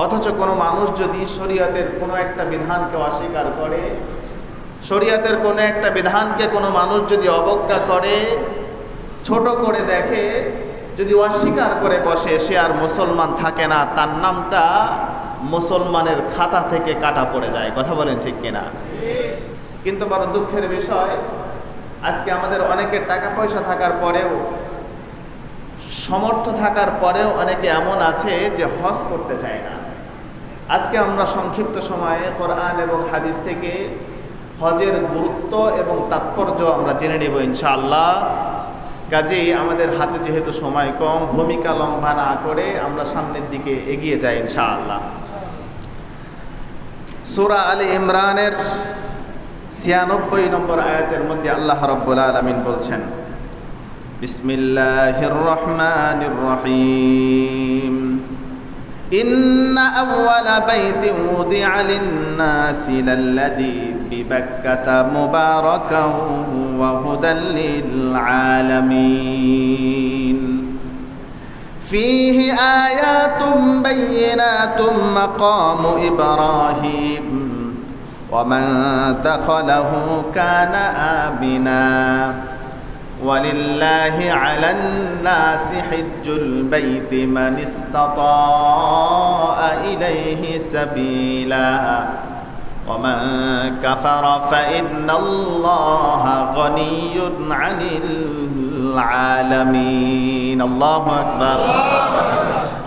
অথচ কোনো মানুষ যদি শরীয়তের কোনো একটা বিধানকে অস্বীকার করে, শরীয়তের কোনো একটা বিধানকে কোনো মানুষ যদি অবজ্ঞা করে, ছোট করে দেখে, যদি অস্বীকার করে বসে, সে আর মুসলমান থাকে না, তার নামটা মুসলমানের খাতা থেকে কাটা পড়ে যায়। কথা বলেন ঠিক কিনা? কিন্তু বড় দুঃখের বিষয়, আজকে আমাদের অনেকের টাকা পয়সা থাকার পরেও, সমর্থ থাকার পরেও অনেকে এমন আছে যে হজ করতে চায় না। আজকে আমরা সংক্ষিপ্ত সময়ে কোরআন এবং হাদিস থেকে হজের গুরুত্ব এবং তাৎপর্য আমরা জেনে নেব ইনশাআল্লাহ। কাজেই আমাদের হাতে যেহেতু সময় কম, ভূমিকা লম্বা না করে আমরা সামনের দিকে এগিয়ে যাই ইনশাআল্লাহ। সূরা আলে ইমরানের ৯৬ নম্বর আয়াতের মধ্যে আল্লাহ রাব্বুল আলামিন বলছেন, বিসমিল্লাহির রহমানির রহিম, ইন্না আউওয়ালা বাইতিন উদিআ লিন-নাসি লাল্লাযী বিবাক্কাতা মুবারাকান ওয়া হুদাল লিল-আলামিন ফীহি আয়াতুম বায়্যিনাতুম মাকামু ইব্রাহিম ওয়া মান দাখালাহু কানা আমিনা ওয়ালিল্লাহি আলান নাসি হিজ্জুল বাইতি মান ইসতাতা ইলাইহি সাবিলা ওয়া মান কাফারা ফাইন্নাল্লাহা গনিয়্যুন আনিল আলামিন। আল্লাহু আকবার।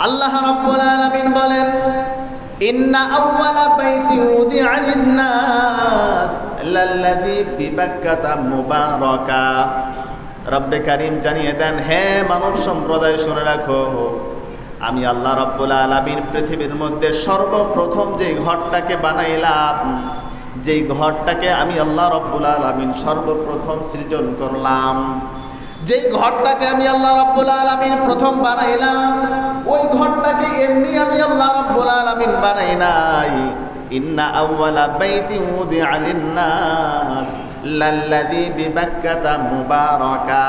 আল্লাহ রাব্বুল আলামিন বলেন, ইন্না আউওয়ালা বাইতি উদিআ লিন-নাস লাল্লাযী বিবাক্কাতা মুবারাকা। রব্বে কারীম জানিয়ে দেন, হে মানব সম্প্রদায় শুনে রাখো, আমি আল্লাহ রাব্বুল আলামিন পৃথিবীর মধ্যে সর্বপ্রথম যেই ঘরটাকে বানাইলাম, যেই ঘরটাকে আমি আল্লাহ রাব্বুল আলামিন সর্বপ্রথম সৃজন করলাম, যেই ঘরটাকে আমি আল্লাহ রাব্বুল আলামিন প্রথম বানাইলাম, ওই ঘরটাকে এমনি আমি আল্লাহ রাব্বুল আলামিন বানাই নাই। ইন্না আউওয়ালা বাইতিন উদিআ লিন-নাস লাল্লাযী বিবাক্কাতা মুবারাকা।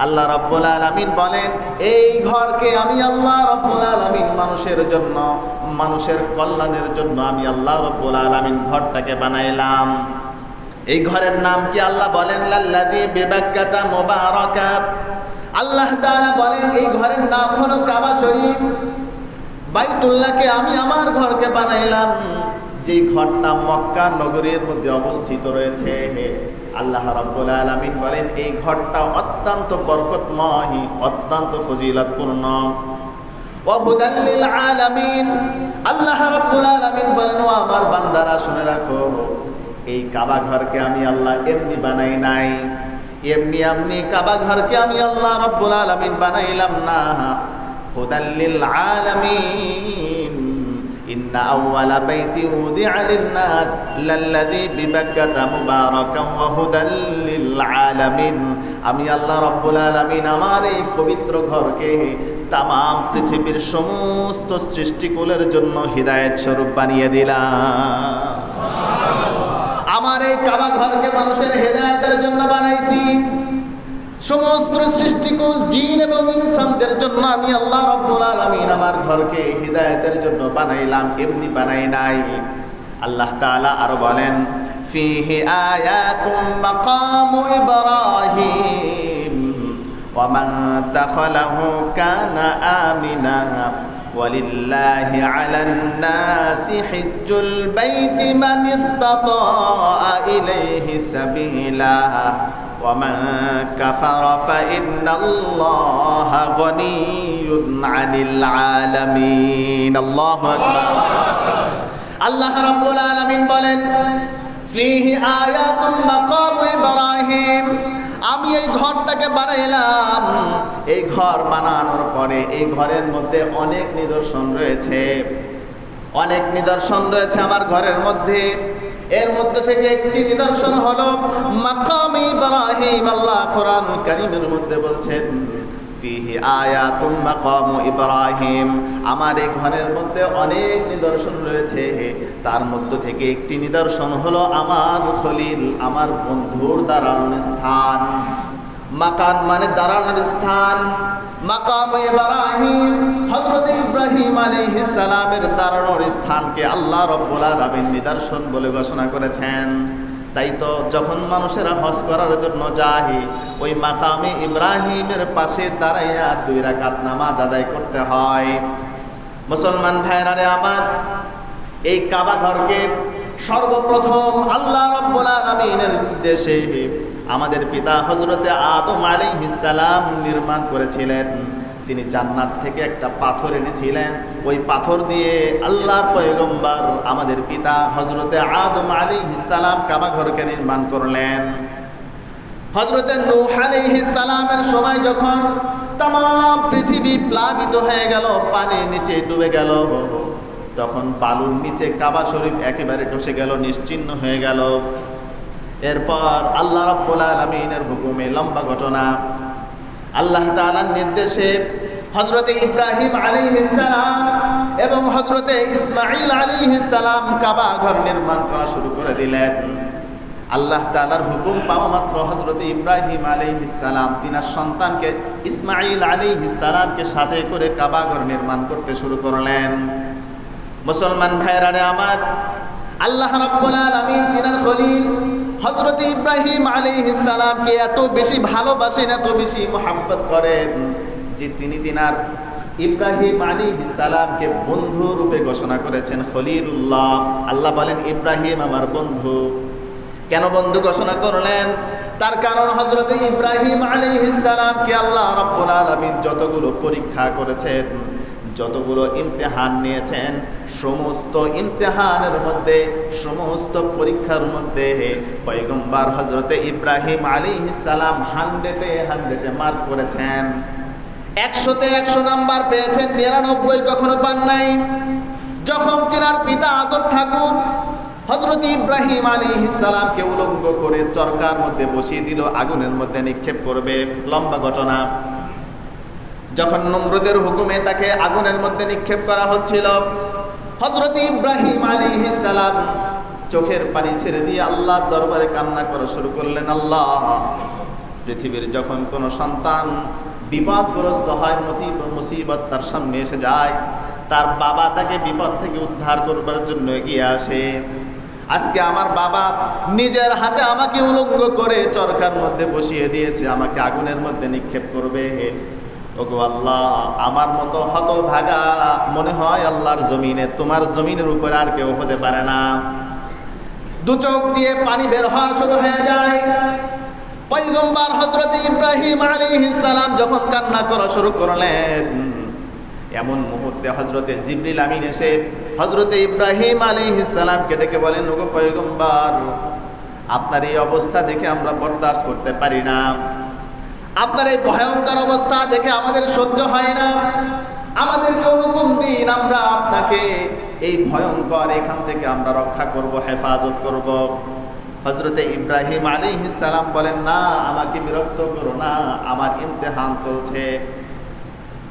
আল্লাহ রাব্বুল আলামিন বলেন, এই ঘরকে আমি আল্লাহ রাব্বুল আলামিন মানুষের জন্য, মানুষের কল্যাণের জন্য আমি আল্লাহ রাব্বুল আলামিন ঘরটাকে বানাইলাম। এই ঘরের নাম কি? আল্লাহ বলেন লাল্লাযী বিবাক্কাতা মুবারাকা। আল্লাহ তাআলা বলেন এই ঘরের নাম হলো কাবা শরীফ। বাইতুল্লাহকে আমি আমার ঘরকে বানাইলাম, যেই ঘরটা মক্কা নগরীর মধ্যে অবস্থিত রয়েছে। আল্লাহ রাব্বুল আলামিন বলেন এই ঘরটা অত্যন্ত বরকতময়, অত্যন্ত ফজিলতপূর্ণ। ওয়া হুদাল লিল আলামিন। আল্লাহ রাব্বুল আলামিন বলেন, ও আমার বান্দারা শুনে রাখো, এই কাবা ঘরকে আমি আল্লাহ এমনি বানাই নাই, এমনি কাবা ঘরকে আমি আল্লাহ রাব্বুল আলামিন বানাইলাম না। হুদাল লিল আলামিন। ইন্না আউওয়ালা বাইতিন উদিআ লিন-নাস লাল্লাযী বিবাক্কাতা মুবারাকান ওয়া হুদাল লিল আলামিন। আমি আল্লাহ রাব্বুল আলামিন আমার এই পবিত্র ঘরকে তামাম পৃথিবীর সমস্ত সৃষ্টিকুলের জন্য হিদায়াত স্বরূপ বানিয়ে দিলাম। আমার এই কাবা ঘরকে মানুষের হেদায়েতের জন্য বানাইছি। সমস্ত সৃষ্টিকুল জিন এবং ইনসানদের জন্য আমি আল্লাহ রাব্বুল আলামিন আমার ঘরকে হিদায়াতের জন্য বানাইলাম, এমনি বানাই নাই। আল্লাহ তাআলা আরো বলেন, ফীহি আয়াতুম মাকামু ইব্রাহিম ওয়া মান দাখালাহু কানা আমিনা ওয়ালিল্লাহি আলান নাসি হিজ্জুল বাইতি মান ইসতাতা ইলাইহি সাবিলা ওয়া মান কাফারা ফাইন্নাল্লাহা গনিয়্যুন আনিল আলামিন। আল্লাহু আকবার। আল্লাহ রাব্বুল আলামিন বলেন, ফীহি আয়াতুম মাকামু ইব্রাহিম। আমি এই ঘরটাকে বানাইলাম, এই ঘর বানানোর পরে এই ঘরের মধ্যে অনেক নিদর্শন রয়েছে, অনেক নিদর্শন রয়েছে আমার ঘরের মধ্যে। এর মধ্যে থেকে একটি নিদর্শন হলো মাকাম ইব্রাহিম। আল্লাহ কোরআন কারীমের মধ্যে বলছেন, ফীহি আয়াতুম মাকামু ইব্রাহিম। আমার এই ঘরের মধ্যে অনেক নিদর্শন রয়েছে, তার মধ্যে থেকে একটি নিদর্শন হলো আমার খলিল, আমার বন্ধুর দাঁড়ানোর স্থান। মাকান মানে দাঁড়ানোর স্থান, মাকাম ইব্রাহিম, হযরত ইব্রাহিম আলাইহিস সালামের দাঁড়ানোর স্থানকে আল্লাহ রাব্বুল আলামিন নিদর্শন বলে ঘোষণা করেছেন। তাই তো যখন মানুষেরা হজ করার জন্য যায়, ওই মাকামে ইব্রাহিমের পাশে দাঁড়াইয়া 2 রাকাত নামাজ আদায় করতে হয়। মুসলমান ভাইরা রে আমার, এই কাবা ঘরকে সর্বপ্রথম আল্লাহ রাব্বুল আলামিনের নির্দেশে আমাদের পিতা হযরতে আদম আলাইহিস সালাম নির্মাণ করেছিলেন। তিনি জান্নাত থেকে একটা পাথর এনেছিলেন, ওই পাথর দিয়ে আল্লাহর পয়গম্বর আমাদের পিতা হযরতে আদম আলাইহিস সালাম কাবা ঘরকে নির্মাণ করলেন। হযরতে নূহ আলাইহিস সালামের সময় যখন तमाम পৃথিবী প্লাবিত হয়ে গেল, পানির নিচে ডুবে গেল, তখন বালুর নিচে কাবা শরীফ একেবারে ধসে গেল, নিশ্চিহ্ন হয়ে গেল। এরপর আল্লাহ রাব্বুল আলামিনের হুকুমে, লম্বা ঘটনা, আল্লাহ তাআলার নির্দেশে হযরতে ইব্রাহিম আলাইহিস সালাম এবং হযরতে ইসমাঈল আলাইহিস সালাম কাবা ঘর নির্মাণ করা শুরু করে দিলেন। আল্লাহ তাআলার হুকুম পাওয়া মাত্র হযরতে ইব্রাহিম আলাইহিস সালাম তিনার সন্তানকে ইসমাঈল আলাইহিস সালামকে সাথে করে কাবা ঘর নির্মাণ করতে শুরু করলেন। মুসলমান ভাইরা রে আমার, আল্লাহ রাব্বুল আলামিন তিনার খলিল হযরতে ইব্রাহিম আলাইহিস সালামকে এত বেশি ভালোবাসেন, এত বেশি মহব্বত করেন যে তিনি তিনার ইব্রাহিম আলাইহিস সালামকে বন্ধু রূপে ঘোষণা করেছেন, খলিলুল্লাহ। আল্লাহ বলেন, ইব্রাহিম আমার বন্ধু। কেন বন্ধু ঘোষণা করলেন? তার কারণ হযরতে ইব্রাহিম আলাইহিস সালামকে আল্লাহ রাব্বুল আলামিন যতগুলো পরীক্ষা করেছেন, যতগুলো ইমতিহান নিয়েছেন, সমস্ত ইমতিহানের মধ্যে, সমস্ত পরীক্ষার মধ্যে পয়গম্বর হযরতে ইব্রাহিম আলাইহিস সালাম 100-এ মার্ক করেছেন। 100-তে 100 নাম্বার পেয়েছেন, 99 কখনো পান নাই। যখন তিনার পিতা আজর ঠাকুর হযরত ইব্রাহিম আলাইহিস সালামকে উলঙ্গ করে চরকার মধ্যে বসিয়ে দিল, আগুনের মধ্যে নিক্ষেপ করবে, লম্বা ঘটনা। যখন নমরুদের হুকুমে তাকে আগুনের মধ্যে নিক্ষেপ করা হচ্ছিল, হযরত ইব্রাহিম আলাইহিস সালাম চোখের পানি ছেড়ে দিয়ে আল্লাহর দরবারে কান্না করা শুরু করলেন। আল্লাহ, পৃথিবীর যখন কোনো সন্তান বিপদগ্রস্ত হয়, মুসিবত তার সামনে এসে যায়, তার বাবা তাকে বিপদ থেকে উদ্ধার করবার জন্য এগিয়ে আসে। আজকে আমার বাবা নিজের হাতে আমাকে উলঙ্গ করে চরকার মধ্যে বসিয়ে দিয়েছে, আমাকে আগুনের মধ্যে নিক্ষেপ করবে। ওগো আল্লাহ, আমার মতো হতভাগা মনে হয় আল্লাহর জমিনে, তোমার জমিনের উপরে আর কেউ হতে পারে না। দু চোখ দিয়ে পানি বের হওয়া শুরু হয়ে যায়। পয়গম্বর হযরত ইব্রাহিম আলাইহিস সালাম যখন কান্না করা শুরু করলেন, এমন মুহূর্তে হযরতে জিবরিল আমিন এসে হযরতে ইব্রাহিম আলাইহিস সালামকে ডেকে বলেন, ওগো পয়গম্বর, আপনার এই অবস্থা দেখে আমরা বরদাস্ত করতে পারি না, আপনার এই ভয়ঙ্কর অবস্থা দেখে আমাদের সহ্য হয় না, আমাদেরকে হুকুম দিন, আমরা আপনাকে এই ভয়ঙ্কর এখান থেকে আমরা রক্ষা করব, হেফাজত করব। হযরতে ইব্রাহিম আলাইহিস সালাম বলেন, না, আমাকে বিরক্ত করো না, আমার ইমতিহান চলছে।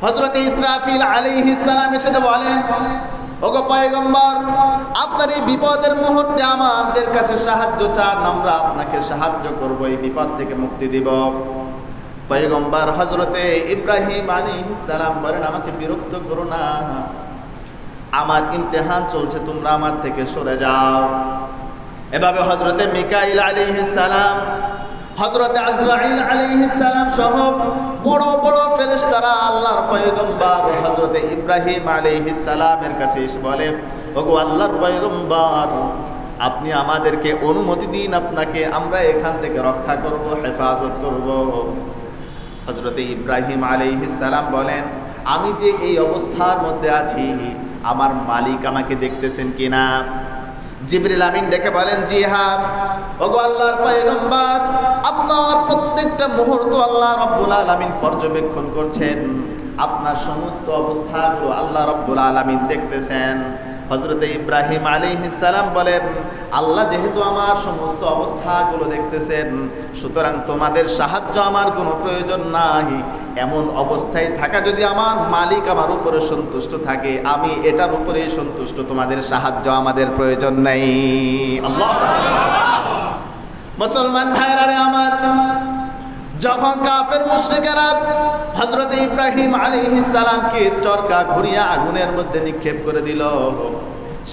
হযরতে ইসরাফিল আলাইহিস সালাম এসে বলেন, ওগো পয়গম্বর, আপনার এই বিপদের মুহূর্তে আমাদের কাছে সাহায্য চান, আমরা আপনাকে সাহায্য করব, এই বিপদ থেকে মুক্তি দিব। পয়গম্বর হযরতে ইব্রাহিম আলাইহিস সালাম বলেন, আমাকে বিরক্ত করো না, আমার ইমতিহান চলছে, তোমরা আমার থেকে সরে যাও। এভাবে হযরতে মিকাইল আলাইহিস সালাম, হযরতে আজরাইল আলাইহিস সালাম সহ বড় বড় ফেরেশতারা আল্লাহর পয়গম্বর হযরতে ইব্রাহিম আলাইহিস সালামের কাছে এসে বলে, ওগো আল্লাহর পয়গম্বর, আপনি আমাদেরকে অনুমতি দিন, আপনাকে আমরা এখান থেকে রক্ষা করব, হেফাজত করব। হযরতে ইব্রাহিম আলাইহিস সালাম বলেন, আমি যে এই অবস্থার মধ্যে আছি, আমার মালিক আমাকে দেখতেছেন কিনা? জিবরিল আমিন ডেকে বলেন, জি হ্যাঁ, ওগো আল্লাহর পয়গম্বর, আপনার প্রত্যেকটা মুহূর্ত আল্লাহ রাব্বুল আলামিন পর্যবেক্ষণ করছেন, আপনার সমস্ত অবস্থাগুলো আল্লাহ রাব্বুল আলামিন দেখতেছেন। হযরতে ইব্রাহিম আলাইহিস সালাম বলেন, আল্লাহ যেহেতু আমার সমস্ত অবস্থাগুলো দেখতেছেন, সুতরাং তোমাদের সাহায্য আমার কোনো প্রয়োজন নাই। এমন অবস্থায় থাকা যদি আমার মালিক আমার উপরে সন্তুষ্ট থাকে, আমি এটার উপরেই সন্তুষ্ট, তোমাদের সাহায্য আমাদের প্রয়োজন নেই। আল্লাহ। মুসলমান ভাইরা রে আমার, যখন কাফের মুশরিকেরা হযরত ইব্রাহিম আলাইহিস সালামকে চরকা ঘুরিয়ে আগুনের মধ্যে নিক্ষেপ করে দিল,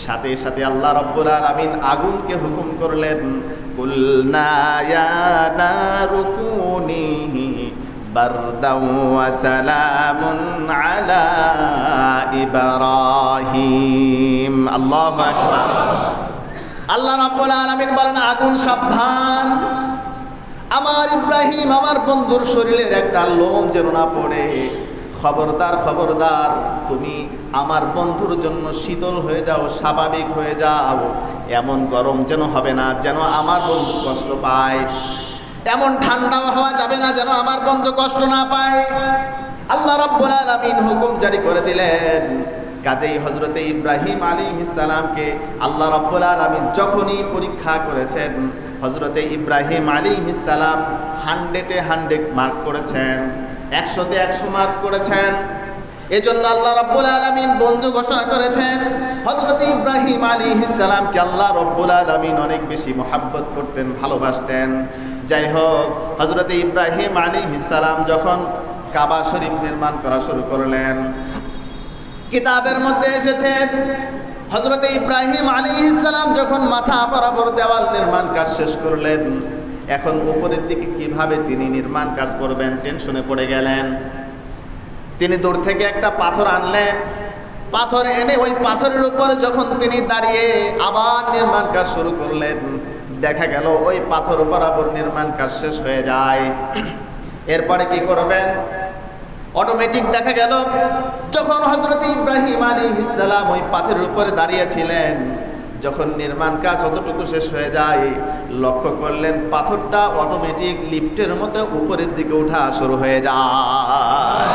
সাথে সাথে আল্লাহ রাব্বুল আলামিন আগুনকে হুকুম করলেন, কুলনা ইয়া নারু কুনি বারদাও ওয়া সালামুন আলা ইব্রাহিম। আল্লাহু আকবার। আল্লাহ রাব্বুল আলামিন বলেন, আগুন সাবধান, আমার ইব্রাহিম আমার বন্ধুর শরীরের একটা লোম যেন না পড়ে। খবরদার খবরদার, তুমি আমার বন্ধুর জন্য শীতল হয়ে যাও, স্বাভাবিক হয়ে যাও। এমন গরম যেন হবে না যেন আমার বন্ধু কষ্ট পায়, এমন ঠান্ডাও হওয়া যাবে না যেন আমার বন্ধু কষ্ট না পায়। আল্লাহ রাব্বুল আলামিন হুকুম জারি করে দিলেন। কাজেই হযরতে ইব্রাহিম আলাইহিস সালামকে আল্লাহ রাব্বুল আলামিন যখনই পরীক্ষা করেছেন, হযরতে ইব্রাহিম আলাইহিস সালাম 100-এ 100 মার্ক করেছেন, 100-তে 100 মার্ক করেছেন। এজন্য আল্লাহ রাব্বুল আলামিন বন্ধু ঘোষণা করেছেন। হযরতে ইব্রাহিম আলাইহিস সালামকে আল্লাহ রাব্বুল আলামিন অনেক বেশি মহব্বত করতেন, ভালোবাসতেন। যাই হোক, হযরতে ইব্রাহিম আলাইহিস সালাম যখন কাবা শরীফ নির্মাণ করা শুরু করলেন, কিতাবের মধ্যে এসেছে হযরতে ইব্রাহিম আলাইহিস সালাম যখন মাথা বরাবর দেওয়াল নির্মাণ কাজ শেষ করলেন, এখন উপরের দিকে কিভাবে তিনি নির্মাণ কাজ করবেন টেনশনে পড়ে গেলেন। তিনি দূর থেকে একটা পাথর আনলেন, পাথর এনে ওই পাথরের উপর যখন তিনি দাঁড়িয়ে আবার নির্মাণ কাজ শুরু করলেন, দেখা গেল ওই পাথর বরাবর নির্মাণ কাজ শেষ হয়ে যায়। এরপরে কি করবেন? অটোমেটিক দেখা গেল যখন হযরত ইব্রাহিম আলাইহিস সালাম ওই পাথরের উপরে দাঁড়িয়েছিলেন, যখন নির্মাণ কাজ অতটুকু শেষ হয়ে যায়, লক্ষ্য করলেন পাথরটা অটোমেটিক লিফটের মতো উপরের দিকে ওঠা শুরু হয়ে যায়।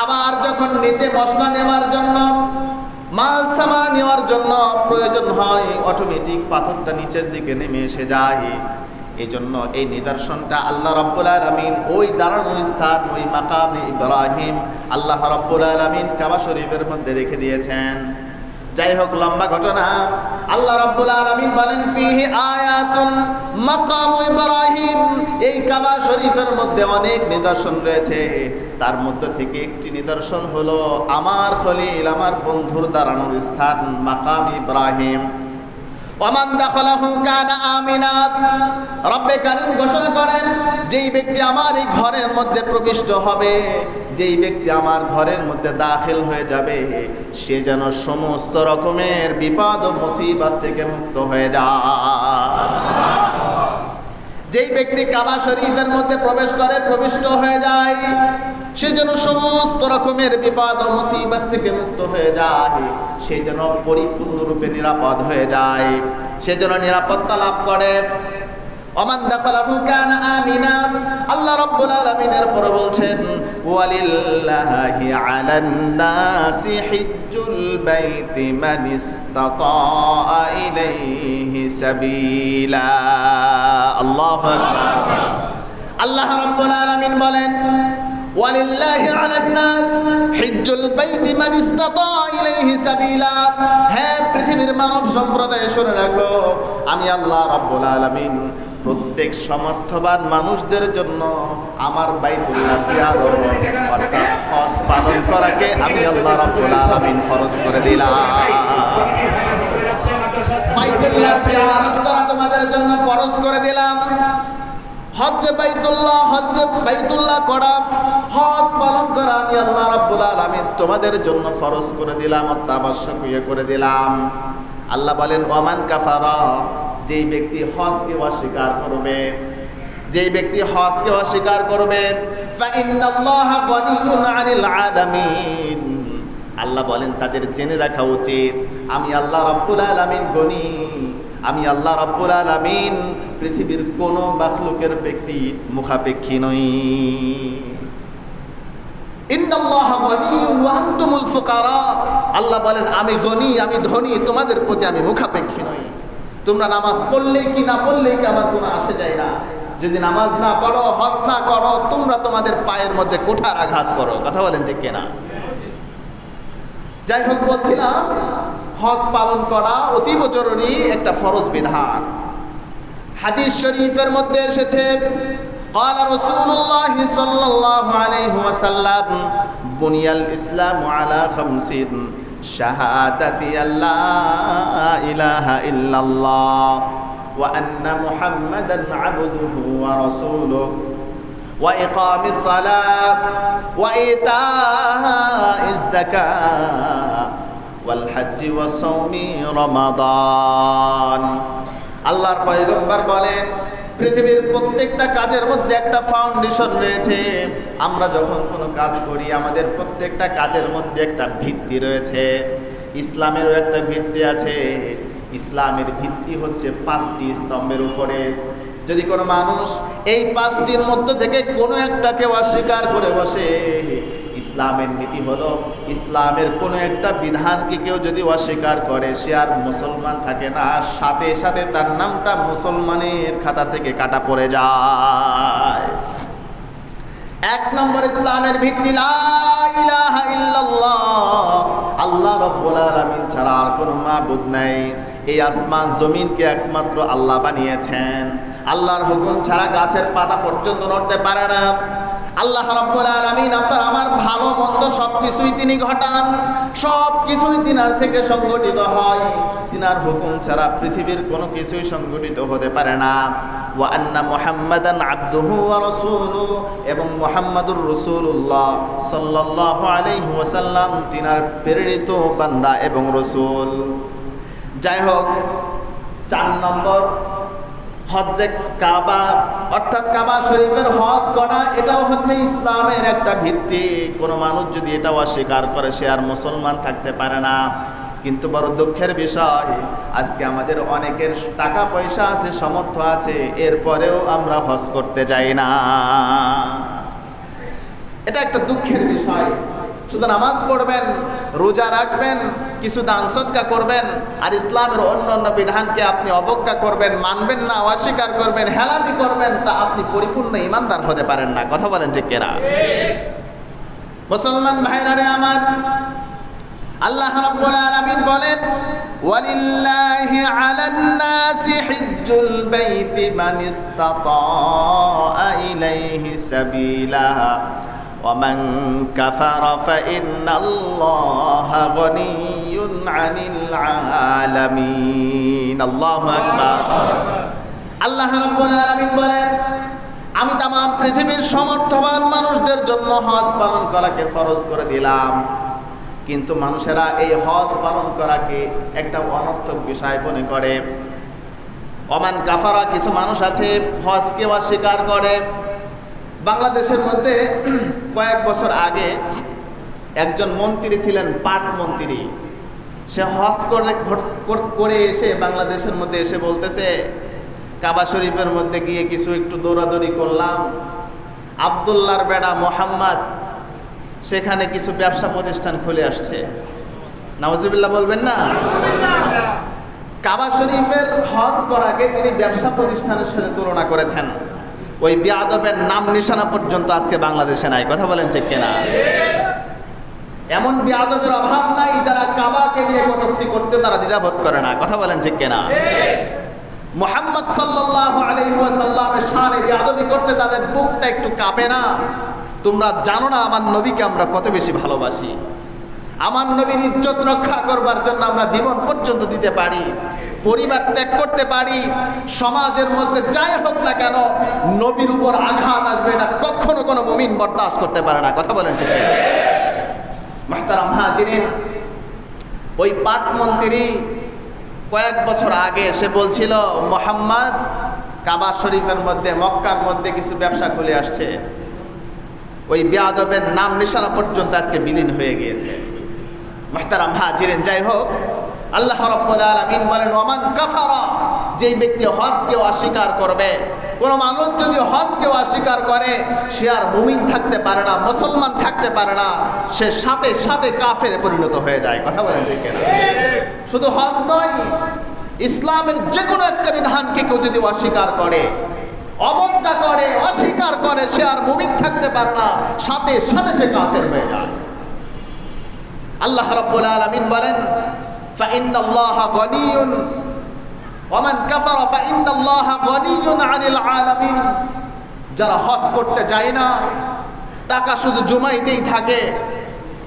আবার যখন নিচে মশলা নেওয়ার জন্য, মাল সামান নেওয়ার জন্য প্রয়োজন হয়, অটোমেটিক পাথরটা নিচের দিকে নেমে এসে যায়। এই জন্য এই নিদর্শনটা আল্লাহ রাব্বুল আলামিন ওই দাঁড়ানোর স্থান, ওই মাকামে ইব্রাহিম আল্লাহ রাব্বুল আলামিন কাবা শরীফের মধ্যে রেখে দিয়েছেন। যাই হোক, লম্বা ঘটনা। আল্লাহ রাব্বুল আলামিন বলেন, ফিহি আয়াতুন মাকাম ইব্রাহিম, এই কাবা শরীফের মধ্যে অনেক নিদর্শন রয়েছে। তার মধ্যে থেকে একটি নিদর্শন হলো আমার খলিল, আমার বন্ধুর দাঁড়ানোর স্থান মাকাম ইব্রাহিম। ওমান দাখালাহু কানা আমিনা, রব্বে কারীম ঘোষণা করেন, যেই ব্যক্তি আমার এই ঘরের মধ্যে প্রবিষ্ট হবে, যেই ব্যক্তি আমার ঘরের মধ্যে দাখিল হয়ে যাবে, সে যেন সমস্ত রকমের বিপদ ও মুসিবত থেকে মুক্ত হয়ে যায়। যেই ব্যক্তি কাবা শরীফের মধ্যে প্রবেশ করে, প্রবিষ্ট হয়ে যায়, সে যেন সমস্ত রকমের বিপদ ও মুসিবত থেকে মুক্ত হয়ে যায়, সে যেন পরিপূর্ণরূপে নিরাপদ হয়ে যায়, সে যেন নিরাপত্তা লাভ করে। ওমান দাখালাহু কানা আমিনা, আল্লাহ রাব্বুল আলামিনের পর বলছেন, ওয়ালিল্লাহি আলান নাসি হিজ্জুল বাইতি মান ইসতাতা ইলাইহি সাবিলা। আল্লাহু আকবার। আল্লাহ রাব্বুল আলামিন বলেন, ওয়ালিল্লাহি আলান নাস হিজ্জুল বাইতি মান ইসতাতা ইলাইহি সাবিলা। হ্যাঁ পৃথিবীর মানব সম্প্রদায়, শুনে রাখো, আমি আল্লাহ রাব্বুল আলামিন প্রত্যেক সমর্থবান মানুষদের জন্য আমার বাইতুল্লাহ জিয়ারত অর্থাৎ হজ পালন করাকে আমি আল্লাহ রাব্বুল আলামিন ফরজ করে দিলাম। বাইতুল্লাহ জিয়ারত করা তোমাদের জন্য ফরজ করে দিলাম। হজ বাইতুল্লাহ করা, হজ পালন করা আমি আল্লাহ রাব্বুল আলামিন তোমাদের জন্য ফরজ করে দিলাম, অত্যাবশ্যকীয় করে দিলাম। আল্লাহ বলেন, ওয়ামান কাফারা, যেই ব্যক্তি হজকে অস্বীকার করবে, যেই ব্যক্তি হজকে অস্বীকার করবে, ফাইন্নাল্লাহা গনিয়্যুন আনিল আলামিন, আল্লাহ বলেন তাদের জেনে রাখা উচিত আমি আল্লাহ রাব্বুল আলামিন গনি, আমি আল্লাহ রাব্বুল আলামিন পৃথিবীর কোন মাখলুকের ব্যক্তি মুখাপেক্ষী নই। ইন্নাল্লাহা গনিয়্যুন ওয়া আনতুমুল ফুকারা, আল্লাহ বলেন আমি গনি, আমি ধনী, তোমাদের প্রতি আমি মুখাপেক্ষী নই। তোমরা নামাজ পড়লেই কি না পড়লেই কি আমার কোনো আসে যায় না। যদি নামাজ না পড়ো, হজ না করো, তোমরা তোমাদের পায়ের মধ্যে কোঠার আঘাত করো। কথা বলেন ঠিক কিনা? যাই হোক, বলছিলাম হজ পালন করা অতীব জরুরি একটা ফরজ বিধান। হাদিস শরীফের মধ্যে এসেছে قال رسول الله صلى الله عليه وسلم بني الإسلام على 5 شهادة أن لا إله إلا الله وأن محمدا عبده ورسوله وإقام الصلاة وإيتاء الزكاة والحج وصوم رمضان আল্লাহর পয়গম্বর বলেন পৃথিবীর প্রত্যেকটা কাজের মধ্যে একটা ফাউন্ডেশন রয়েছে। আমরা যখন কোনো কাজ করি আমাদের প্রত্যেকটা কাজের মধ্যে একটা ভিত্তি রয়েছে। ইসলামেরও একটা ভিত্তি আছে। ইসলামের ভিত্তি হচ্ছে 5টি স্তম্ভের উপরে। যদি কোনো মানুষ এই 5টির মধ্য থেকে কোনো একটাকে অস্বীকার করে বসে, ইসলামের নীতি হলো ইসলামের কোনো একটা বিধানকে কেউ যদি অস্বীকার করে সে আর মুসলমান থাকে না, সাথে সাথে তার নামটা মুসলমানের খাতা থেকে কাটা পড়ে যায়। 1 নম্বর ইসলামের ভিত্তি লা ইলাহা ইল্লাল্লাহ, আল্লাহ রাব্বুল আলামিন ছাড়া আর কোনো মাবুদ নাই। এই আসমান জমিনকে একমাত্র আল্লাহ বানিয়েছেন। আল্লাহর হুকুম ছাড়া গাছের পাতা পর্যন্ত নড়তে পারে না। আল্লাহ রাব্বুল আলামিন আপনার আমার ভালো মন্দ সবকিছুই তিনি ঘটান, সবকিছুই তিনার থেকে সংগঠিত হয়। তিনার হুকুম ছাড়া পৃথিবীর কোনো কিছুই সংগঠিত হতে পারে না। ওয়া আন্না মুহাম্মাদান আবদুহু ওয়া রাসূলুহু, এবং মুহাম্মাদুর রাসূলুল্লাহ সাল্লাল্লাহু আলাইহি ওয়াসাল্লাম তিনার প্রেরিত বান্দা এবং রাসূল। যাই হোক, 4 নম্বর হজ্জে কাবা, অর্থাৎ কাবা শরীফের হজ করা, এটাও হচ্ছে ইসলামের একটা ভিত্তি। কোনো মানুষ যদি এটা অস্বীকার করে সে আর মুসলমান থাকতে পারে না। কিন্তু বড় দুঃখের বিষয়, আজকে আমাদের অনেকের টাকা পয়সা আছে, সামর্থ্য আছে, এরপরেও আমরা হজ করতে যাই না। এটা একটা দুঃখের বিষয়। শুধু নামাজ পড়বেন, রোজা রাখবেন, কিছু দান সদকা করবেন, আর ইসলামের অন্য অন্য বিধানকে আপনি অবজ্ঞা করবেন, মানবেন না, অস্বীকার করবেন, হেলামি করবেন, তা আপনি পরিপূর্ণ ঈমানদার হতে পারেন না। কথা বলেন ঠিক কিনা? মুসলমান ভাইরা রে আমার, আল্লাহ রাব্বুল আলামিন বলেন ওয়ালিল্লাহি আলান নাসি হিজ্জুল বাইতি মান ইসতাতা ইলাইহি সাবিলা ومن كفر فإن الله غني عن العالمين الله أكبر আল্লাহ রাব্বুল আলামিন বলেন আমি তাম পৃথিবীর সমর্থবান মানুষদের জন্য হজ পালন করাকে ফরজ করে দিলাম। কিন্তু মানুষেরা এই হজ পালন করাকে একটা অনর্থক বিষয় মনে করে। ওমান কাফারা, কিছু মানুষ আছে হজকে অস্বীকার করে। বাংলাদেশের মধ্যে কয়েক বছর আগে একজন মন্ত্রী ছিলেন, পাট মন্ত্রী। সে হজ করে এসে বাংলাদেশের মধ্যে এসে বলতেছে, কাবা শরীফের মধ্যে গিয়ে কিছু একটু দৌড়াদৌড়ি করলাম, আব্দুল্লাহর বেটা মোহাম্মদ সেখানে কিছু ব্যবসা প্রতিষ্ঠান খুলে আসছে। নাউজুবিল্লাহ বলবেন না? কাবা শরীফের হজ করাকে তিনি ব্যবসা প্রতিষ্ঠানের সাথে তুলনা করেছেন। ওই বিয়াদবের নাম নিশানা পর্যন্ত আজকে বাংলাদেশে নাই। কথা বলেন ঠিক কিনা? এমন বিয়াদবের অভাব নাই যারা কাবাকে নিয়ে কটূক্তি করতে তারা দ্বিধাবোধ করে না। কথা বলেন ঠিক কিনা? মুহাম্মদ সাল্লাল্লাহু আলাইহি ওয়াসাল্লামের শানে বিয়াদবি করতে তাদের বুকটা একটু কাঁপে না? তোমরা জানো না আমার নবীকে আমরা কত বেশি ভালোবাসি। আমার নবীর ইজ্জত রক্ষা করবার জন্য আমরা জীবন পর্যন্ত দিতে পারি, পরিবার ত্যাগ করতে পারি। সমাজের মধ্যে যাই হোক না কেন নবীর উপর আঘাত আসবে এটা কখনো কোনো মুমিন বরদাস্ত করতে পারে না। কথা বলেন ঠিক? মুহতারাম হাজিরিন, ওই পাট মন্ত্রী কয়েক বছর আগে সে বলছিল মুহাম্মদ কাবা শরীফের মধ্যে, মক্কার মধ্যে কিছু ব্যবসা খুলে আসছে। ওই বিয়াদবের নাম নিশানা পর্যন্ত আজকে বিলীন হয়ে গিয়েছে। মুহতারাম হাজিরিন, যাই হোক, আল্লাহ রাব্বুল আলামিন বলেন ওমান কাফারা, যেই ব্যক্তি হজকে অস্বীকার করবে, কোনো মানুষ যদি হজকে অস্বীকার করে সে আর মুমিন থাকতে পারে না, মুসলমান থাকতে পারে না, সে সাথে সাথে কাফেরে পরিণত হয়ে যায়। কথা বলেন ঠিক কিনা? শুধু হজ নয়, ইসলামের যে কোনো একটা বিধানকে কেউ যদি অস্বীকার করে, অবজ্ঞা করে, অস্বীকার করে, সে আর মুমিন থাকতে পারে না, সাথে সাথে সে কাফের হয়ে যায়। আল্লাহ রাব্বুল আলামিন বলেন ফাইন্নাল্লাহা গনিয়ুন ওয়া মান কাফারা ফাইন্নাল্লাহা গনিয়ুন আনিল আলামিন। যারা হজ করতে যায় না, টাকা শুধু জমাইতেই থাকে,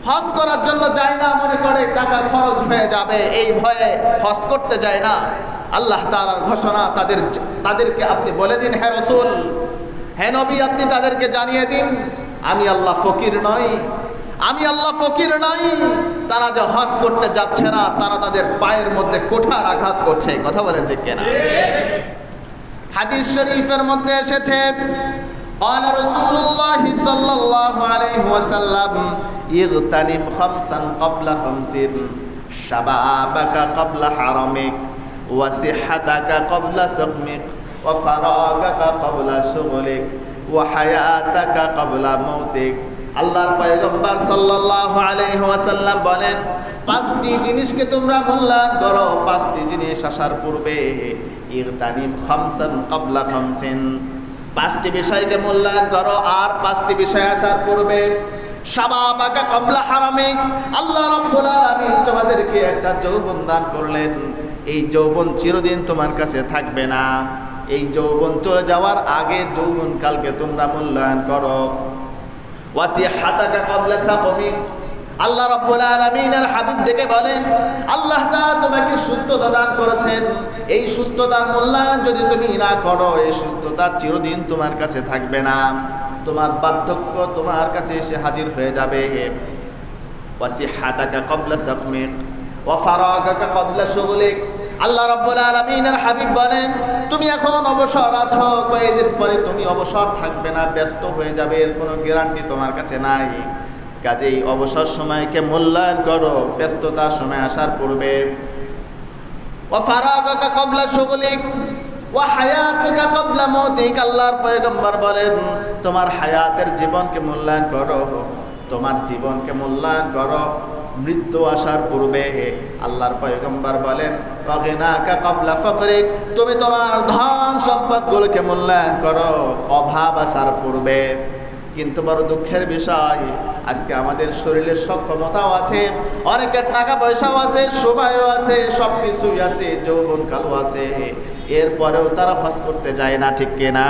হজ করার জন্য যায় না, মনে করে টাকা খরচ হয়ে যাবে, এই ভয়ে হজ করতে যায় না। আল্লাহ তাআলার ঘোষণা, তাদেরকে আপনি বলে দিন, হে রাসূল, হে নবী, আপনি তাদেরকে জানিয়ে দিন, আমি আল্লাহ ফকির নই, আমি আল্লাহ ফকির নই। তারা যে হজ করতে যাচ্ছে না, তারা তাদের পায়ের মধ্যে কোঠার আঘাত করছে। কথা বলেন ঠিক কিনা? হাদিস শরীফের মধ্যে এসেছে, قال رسول الله صلى الله عليه وسلم اغتنم خمسا قبل خمس شبابك قبل حرمك وصحتك قبل سقمك وفراغك قبل شغلك وحياتك قبل موتك। আল্লাহর পয়গম্বর সাল্লাল্লাহু আলাইহি ওয়াসাল্লাম বলেন, পাঁচটি জিনিসকে তোমরা মূল্যায়ন করো, পাঁচটি জিনিস আসার পূর্বে। ইগতানিম খামসান ক্বাবলা খামসিন, পাঁচটি বিষয়কে মূল্যায়ন করো আর পাঁচটি বিষয় আসার পূর্বে। শাবাবাকা ক্বাবলা হারামিক, আল্লাহ রাব্বুল আলামিন তোমাদেরকে একটা যৌবন দান করলেন, এই যৌবন চিরদিন তোমার কাছে থাকবে না, এই যৌবন চলে যাওয়ার আগে যৌবন কালকে তোমরা মূল্যায়ন করো। ওয়াসিহাতাকা ক্বাবলা সাকমিক, আল্লাহ রাব্বুল আলামিনের হাবিব ডেকে বলেন, আল্লাহ তাআলা তোমাকে সুস্থতা দান করেছেন, এই সুস্থতার মূল্যায়ন যদি তুমি না করো, এই সুস্থতা চিরদিন তোমার কাছে থাকবে না, তোমার বার্ধক্য তোমার কাছে এসে হাজির হয়ে যাবে। ওয়াসিহাতাকা ক্বাবলা সাকমিক ওয়া ফারাগাকা ক্বাবলা শুগলিক, আল্লাহ রাব্বুল আলামিনের হাবিব বলেন, তুমি এখন অবসর আছো, কয়েকদিন পরে তুমি অবসর থাকবে না, ব্যস্ত হয়ে যাবে, এর কোনো গ্যারান্টি তোমার কাছে নাই। কাজেই অবসর সময়কে মূল্যায়ন করো ব্যস্ততার সময় আসার পূর্বে। ওয়া ফারাগাকা ক্বাবলা শুগলিক ওয়া হায়াতুকা ক্বাবলা মাউতিক, আল্লাহর পয়গম্বর বলেন, তোমার হায়াতের জীবনকে মূল্যায়ন করো, তোমার জীবনকে মূল্যায়ন করো মৃত্যু আসার পূর্বে। আল্লাহর পয়গম্বর বলেন, ওয়া গিনাকা ক্বাবলা ফাকরিক, তুমি তোমার ধন সম্পদগুলোকে মূল্যায়ন করো অভাব আসার পূর্বে। কিন্তু বড় দুঃখের বিষয়, আজকে আমাদের শরীরের সক্ষমতাও আছে, অনেকের টাকা পয়সাও আছে, সময়ও আছে, সব কিছুই আছে, যৌবনকালও আছে, এরপরেও তারা হজ করতে যায় না। ঠিক কিনা?